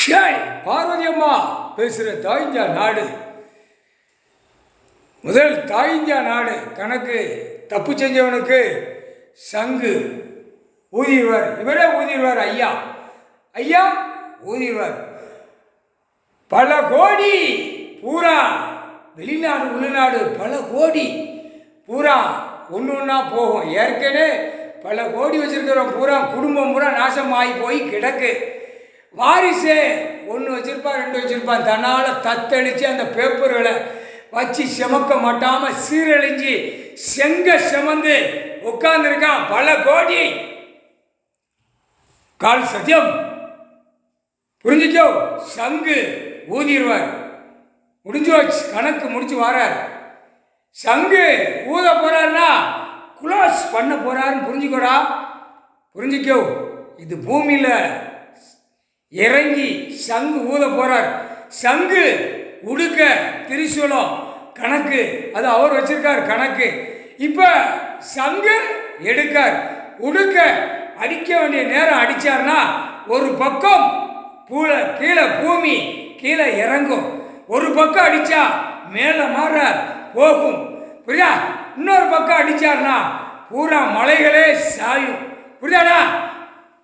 ஷாய் பார்வதி அம்மா பேசுகிற தாய்ஞ்சா நாடு. முதல் தாய்ஞ்சா நாடு கணக்கு தப்பு செஞ்சவனுக்கு சங்கு ஊதிடுவார். இவரே ஊதிடுவார். ஐயா ஐயா ஊதிடுவார். பல கோடி பூரா வெளிநாடு உள்நாடு பல கோடி பூரா ஒன்று ஒன்றா போகும். ஏற்கனவே பல கோடி வச்சுருக்கிறோம். பூரா குடும்பம் பூரா நாசமாகி போய் கிடக்கு. வாரிசு ஒன்று வச்சுருப்பான், ரெண்டு வச்சுருப்பான். தன்னால் தத்தளித்து அந்த பேப்பர்களை வச்சு செமக்க மாட்டாமல் சீரழிஞ்சு செங்க செமந்து உட்கார்ந்துருக்கான். பல கோடி கால் சத்தியம் புரிஞ்சுக்கோ. சங்கு ஊதிடுவார். முடிஞ்சு வச்சு கணக்கு முடிச்சு வரார். சங்கு ஊத போறாருன்னா குளாஸ் பண்ண போறாருன்னு புரிஞ்சுக்கோடா. புரிஞ்சுக்கோ. இது பூமியில் இறங்கி சங்கு ஊத போறார். சங்கு உடுக்க திரிசூலம் கணக்கு அது அவர் வச்சிருக்கார் கணக்கு. இப்போ சங்கு எடுக்கார். உடுக்க அடிக்க வேண்டிய நேரம் அடிச்சார்னா ஒரு பக்கம் கீழே பூமி கீழே இறங்கும். ஒரு பக்கம் அடிச்சா மேலே மாற போகும். புரியுதா? இன்னொரு பக்கம் அடிச்சார்னா பூரா மலைகளே சாயும். புரியாதா?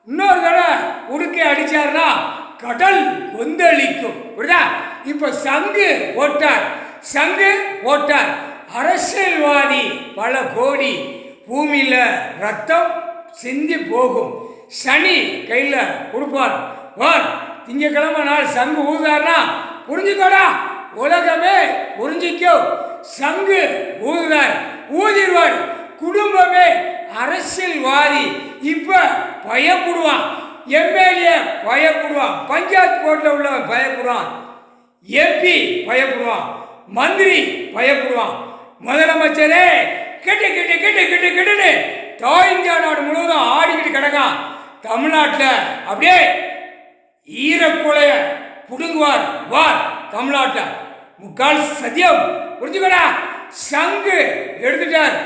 இன்னொரு தடவை உடுக்கை அடிச்சார்னா கடல் கொந்தளிக்கும். புரியுதா? இப்ப சங்கு போட்டார். சங்கு போட்டார். அரசியல்வாதி பல கோடி பூமியில ரத்தம் சிந்தி போகும். சனி கையில கொடுப்பார். வார் திங்கக்கிழமை நாள் சங்கு ஊதார்னா புரிஞ்சுக்கோடா. உலகமே புரிஞ்சிக்கோ. சங்கு ஊதுவார். ஊதிடுவார். குடும்பமே அரசியல்வாதி இப்ப பயப்படுவான். எம்எல்ஏ பயப்படுவான். பஞ்சாயத்து போர்டில் உள்ளவன் பயப்படுவான். எம்பி பயப்படுவான். மந்திரி பயப்படுவான். முதலமைச்சரே கெட்டு கெட்டு கெட்டு கெட்டு கெட்டுன்னு தாய்ஞ்சா நாடு முழுவதும் ஆடிக்கிட்டு கிடக்கான். தமிழ்நாட்டில் அப்படியே ஈரக்குலைய புடுங்குவார். வார் தமிழ்நாட்டில் முக்கால் சத்தியம் புரிஞ்சுக்கோடா. சங்கு எடுத்துட்டார்.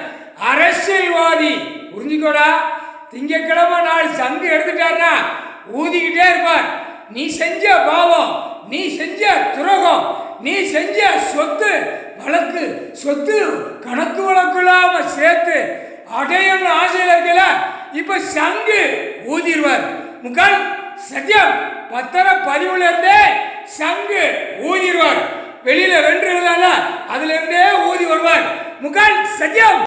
அரசியல்வாதி புரிஞ்சுக்கோடா. திங்கக்கிழமை நாள் சங்கு எடுத்துட்டார்னா ஊதிக்கிட்டே இருப்பார். நீ செஞ்ச பாவம், நீ செஞ்ச துரோகம், நீ செஞ்ச சொத்து வழக்கு சொத்து கணக்கு வழக்கு இல்லாம சேர்த்து அடையணும் ஆசையில் இருக்கல. இப்ப சங்கு ஊதிடுவார். முக்கால் சத்தியம் பத்திர பதிவுல இருந்தே சங்கு ஊதிடுவார். வெளியில வென்று அதுல இருந்தே ஊதி வருவார். முக்கால் சத்தியம்.